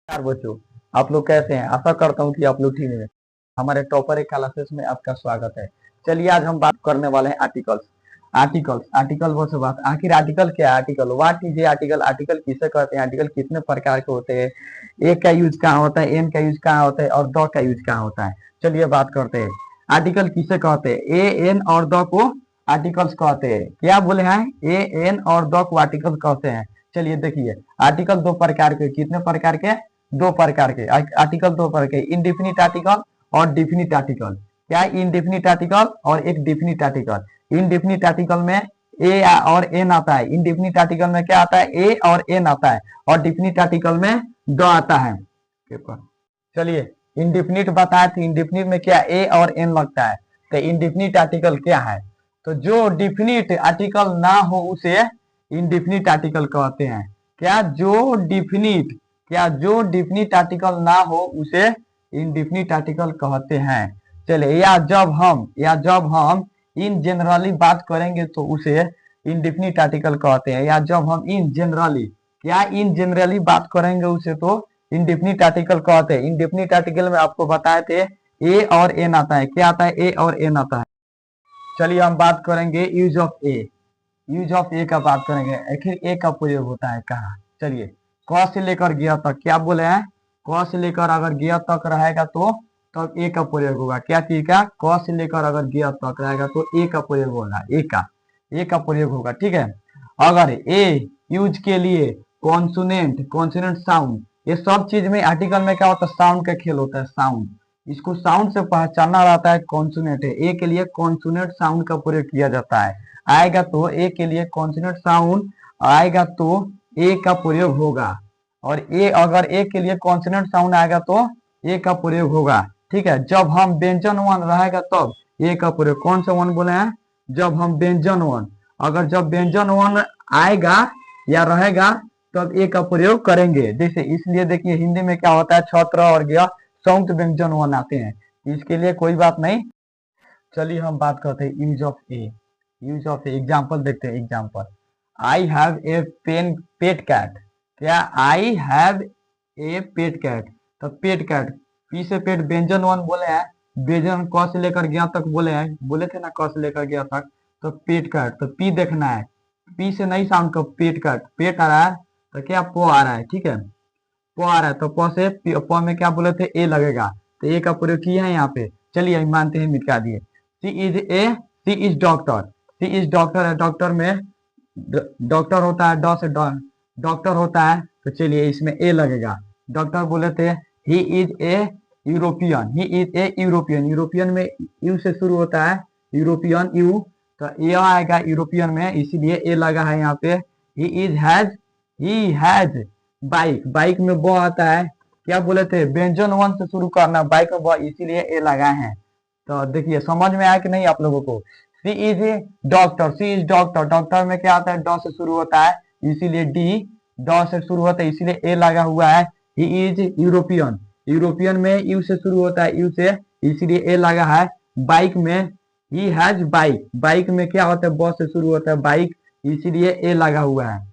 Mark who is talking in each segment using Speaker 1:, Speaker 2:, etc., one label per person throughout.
Speaker 1: यार बच्चों, आप लोग कैसे हैं? आशा करता हूँ कि आप लोग ठीक हैं। हमारे टॉपर एक क्लासेस में आपका स्वागत है। चलिए आज हम बात करने वाले हैं आर्टिकल्स। आर्टिकल वो से बात, आखिर आर्टिकल क्या है? Article what is a article? Article किसे कहते हैं? आर्टिकल कितने प्रकार के होते हैं? ए का यूज कहाँ होता है, एन का यूज कहाँ होता है और द का यूज कहाँ होता है? चलिए बात करते हैं। आर्टिकल किसे कहते हैं? ए एन और द को आर्टिकल्स कहते हैं। क्या बोले हैं? ए एन और द को आर्टिकल कहते हैं। चलिए देखिए, आर्टिकल दो प्रकार के, कितने प्रकार के? दो प्रकार के आर्टिकल, दो प्रकार के, इनडिफिनिट आर्टिकल और डिफिनिट आर्टिकल। क्या? इनडिफिनिट आर्टिकल और एक डिफिनिट आर्टिकल। इनडिफिनिट आर्टिकल में ए और एन आता है। इनडिफिनिट आर्टिकल में क्या आता है? ए और एन आता है। और डिफिनिट आर्टिकल में द आता है। चलिए, इनडिफिनिट बताए थे, इनडिफिनिट में क्या ए और एन लगता है। तो इनडिफिनिट आर्टिकल क्या है? तो जो डिफिनिट आर्टिकल ना हो उसे इनडिफिनिट आर्टिकल कहते हैं। क्या? जो डिफिनिट आर्टिकल ना हो उसे इनडिफिनिट आर्टिकल कहते हैं। चलिए, या जब हम इन जनरली बात करेंगे तो उसे इनडिफिनिट आर्टिकल कहते हैं। या जब हम इन जनरली बात करेंगे उसे तो इनडिफिनिट आर्टिकल कहते हैं। इनडिफिनिट आर्टिकल में आपको बताए थे ए और एन आता है। क्या आता है? ए और एन आता है। चलिए हम बात करेंगे use of A. Use of A का बात करेंगे। आखिर ए का प्रयोग होता है कहाँ? चलिए, क से लेकर ग तक क्या बोले हैं? क से लेकर अगर ग तक रहेगा तो तब ए का प्रयोग होगा। क्या चीज का? क से लेकर अगर ग तक रहेगा तो ए का प्रयोग होगा। ए का प्रयोग होगा। ठीक है। अगर ए यूज के लिए कॉन्सोनेंट साउंड, ये सब चीज में आर्टिकल में क्या होता है? साउंड का खेल होता है। साउंड, इसको साउंड से पहचानना रहता है। कॉन्सोनेंट है, ए के लिए कॉन्सोनेंट साउंड का प्रयोग किया जाता है। आएगा तो ए के लिए कॉन्सोनेंट साउंड आएगा तो ए का प्रयोग होगा। और ए अगर ए के लिए कॉन्सोनेंट साउंड आएगा तो ए का प्रयोग होगा। ठीक है। जब हम व्यंजन वन रहेगा तब ए का प्रयोग। कौन सा वन बोले हैं? जब हम व्यंजन वन, अगर जब व्यंजन वन आएगा या रहेगा तब ए का प्रयोग करेंगे। जैसे इसलिए देखिए हिंदी में क्या होता है? छत्र और गया संयुक्त व्यंजन वन आते हैं। इसके लिए कोई बात नहीं। चलिए हम बात करते हैं use of A. Use of A example देखते हैं। Example, I have a pet cat. क्या? I have a pet cat. तो पेट कैट, पी से पेट व्यंजन वन बोले हैं। व्यंजन क से लेकर गया तक बोले हैं, बोले थे ना, क से लेकर गया तक। तो पेट कैट, तो पी देखना है। पी से नहीं साउंड का, पेट कैट, पेट आ रहा है तो क्या? पो आ रहा है। ठीक है, पो आ रहा है तो प से प में क्या बोले थे? ए लगेगा। तो ए का प्रयोग किया है यहाँ पे। चलिए हम मानते हैं, मिटा दिए। She is doctor. She is doctor है। डॉक्टर में डॉक्टर होता है, डॉक्टर होता है। तो चलिए इसमें ए लगेगा। डॉक्टर बोले थे he is a European. He is a European. European में यू से शुरू होता है। यूरोपियन, यू, तो ए आएगा यूरोपियन में, इसीलिए ए लगा है यहाँ पे। He has bike. बाइक में ब आता है। क्या बोले थे? व्यंजन वन से शुरू करना, बाइक में ब, इसीलिए ए लगा है। तो देखिए समझ में आया कि नहीं आप लोगों को? She is a doctor. She is doctor, doctor में क्या आता है? ड से शुरू होता है, इसीलिए डी, ड से शुरू होता है इसीलिए ए लगा हुआ है। He is European. यूरोपियन में यू से शुरू होता है, यू से, इसीलिए ए लगा है। बाइक में ही हैज बाइक। बाइक में क्या होता है? ब से शुरू होता है, बाइक, इसीलिए ए लगा हुआ है।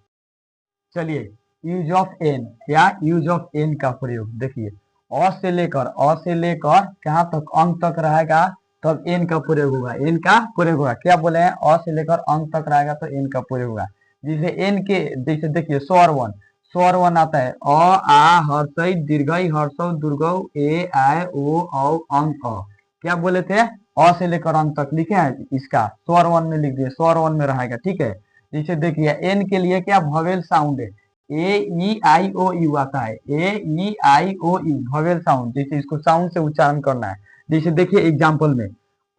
Speaker 1: चलिए यूज ऑफ एन। क्या? यूज ऑफ एन का प्रयोग देखिए, अ से लेकर कहाँ तक? अंक तक रहेगा तब एन का प्रयोग होगा। एन का प्रयोग होगा। क्या बोले हैं? अ से लेकर अंक तक रहेगा तो एन का प्रयोग होगा। जैसे एन के, जैसे देखिए स्वर वन आता है। अ आ हर्षई दीर्घई हर्षौ दुर्गौ ए आय ओ औ अंक अ। क्या बोले थे? अ से लेकर अंक तक लिखे हैं, इसका स्वर वन में लिख दिए, स्वर वन में रहेगा। ठीक है। जैसे देखिए एन के लिए क्या? वोवेल साउंड है। ए ई आई ओ यू आता है। ए ई आई ओ यू वोवेल साउंड, जैसे इसको साउंड से उच्चारण करना है। जैसे देखिए एग्जांपल में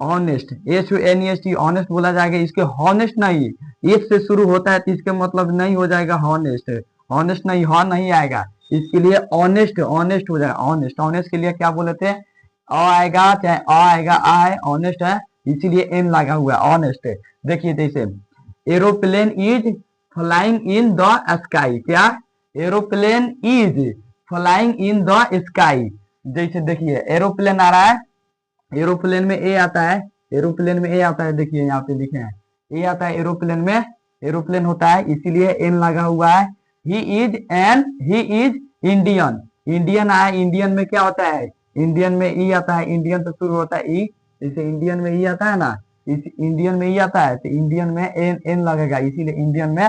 Speaker 1: honest, S U N S T, honest बोला जाएगा। इसके हॉनेस्ट नहीं, एस से शुरू होता है तो इसके मतलब नहीं हो जाएगा हॉनेस्ट। हॉनेस्ट नहीं, हॉ नहीं आएगा, इसके लिए ऑनेस्ट, ऑनेस्ट हो जाएगा। ऑनेस्ट, ऑनेस्ट के लिए क्या बोले थे? अ आएगा चाहे अ आएगा, आ है, ऑनेस्ट है, इसीलिए एन लगा हुआ है, ऑनेस्ट है। देखिए जैसे aeroplane is flying in the sky. क्या? Aeroplane is flying in the sky. जैसे देखिए एरोप्लेन आ रहा है, एरोप्लेन में ए आता है। एरोप्लेन में ए आता है, देखिए यहाँ पे लिखे हैं ए आता है एरोप्लेन में। एरोप्लेन होता है इसीलिए एन लगा हुआ है। He is Indian. इंडियन आया, इंडियन में क्या होता है, इंडियन में ई आता है, इंडियन से शुरू होता है ई, जैसे इंडियन में ई आता है ना, इस इंडियन में ई आता है तो इंडियन में एन एन लगेगा, इसीलिए इंडियन में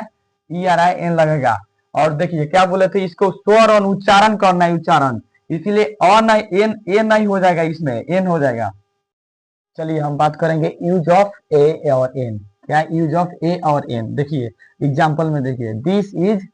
Speaker 1: ई आ रहा है, एन लगेगा। और देखिए क्या बोले थे, इसको स्वर और उच्चारण करना है, उच्चारण, इसीलिए अ नहीं एन, ए नहीं हो जाएगा, इसमें एन हो जाएगा। चलिए हम बात करेंगे यूज ऑफ ए और एन। क्या यूज ऑफ ए और एन, देखिए एग्जाम्पल में देखिए, दिस इज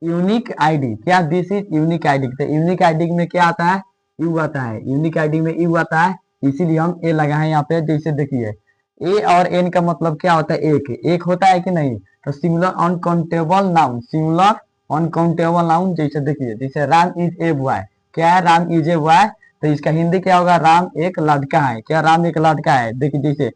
Speaker 1: यूनिक आईडी। क्या दिस इज यूनिक आईडी, तो यूनिक आईडी में क्या आता है, यू आता है, यूनिक आईडी में यू आता है, इसीलिए हम ए लगाए यहाँ पे। जैसे देखिए ए और एन का मतलब क्या होता है, एक एक होता है कि नहीं, तो similar uncountable noun, similar uncountable noun. जैसे देखिए, जैसे राम इज ए बॉय, क्या है, राम इज ए बॉय, तो इसका हिंदी क्या होगा, राम एक लड़का है। क्या, राम एक लड़का है। देखिए जैसे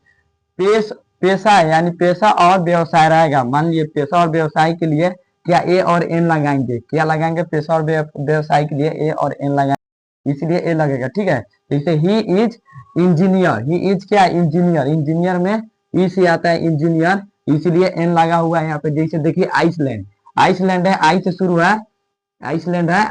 Speaker 1: पेश, पेशा है यानी पेशा और व्यवसाय रहेगा, मान लीजिए पेशा और व्यवसाय के लिए क्या ए और एन लगाएंगे, क्या लगाएंगे, पेशा और व्यवसाय के लिए ए और एन लगाएंगे, इसलिए ए लगेगा, ठीक है। जैसे he is engineer, he is क्या, इंजीनियर, इंजीनियर में ई से आता है इंजीनियर, इसलिए एन लगा हुआ है यहाँ पे। जैसे देखिए आइसलैंड, आइसलैंड है, आई से शुरू है, आइसलैंड है,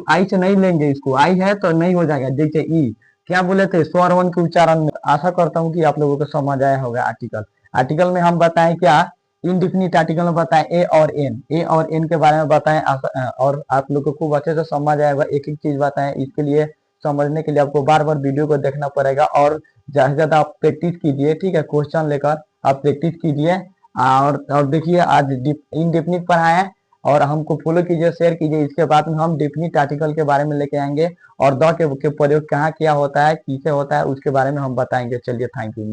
Speaker 1: आई से नहीं लेंगे इसको, आई है तो नहीं हो जाएगा। जैसे ई, क्या बोले थे, स्वर वन के उच्चारण में। आशा करता हूँ कि आप लोगों को समझ आया होगा। आर्टिकल, आर्टिकल में हम बताएं क्या, इनडिफिनिट आर्टिकल में बताएं ए और एन, ए और एन के बारे में बताएं, और आप लोगों को खूब अच्छे से समझ आएगा, एक एक चीज बताएं। इसके लिए समझने के लिए आपको बार बार वीडियो को देखना पड़ेगा, और ज्यादा से ज्यादा आप प्रैक्टिस कीजिए, ठीक है, क्वेश्चन लेकर आप प्रैक्टिस कीजिए। और देखिए आज इनडेफिनिट पढ़ाए हैं, और हमको फॉलो कीजिए, शेयर कीजिए। इसके बाद में हम डेफिनिट आर्टिकल के बारे में लेके आएंगे, और द के प्रयोग कहाँ किया होता है, किसे होता है, उसके बारे में हम बताएंगे। चलिए, थैंक यू।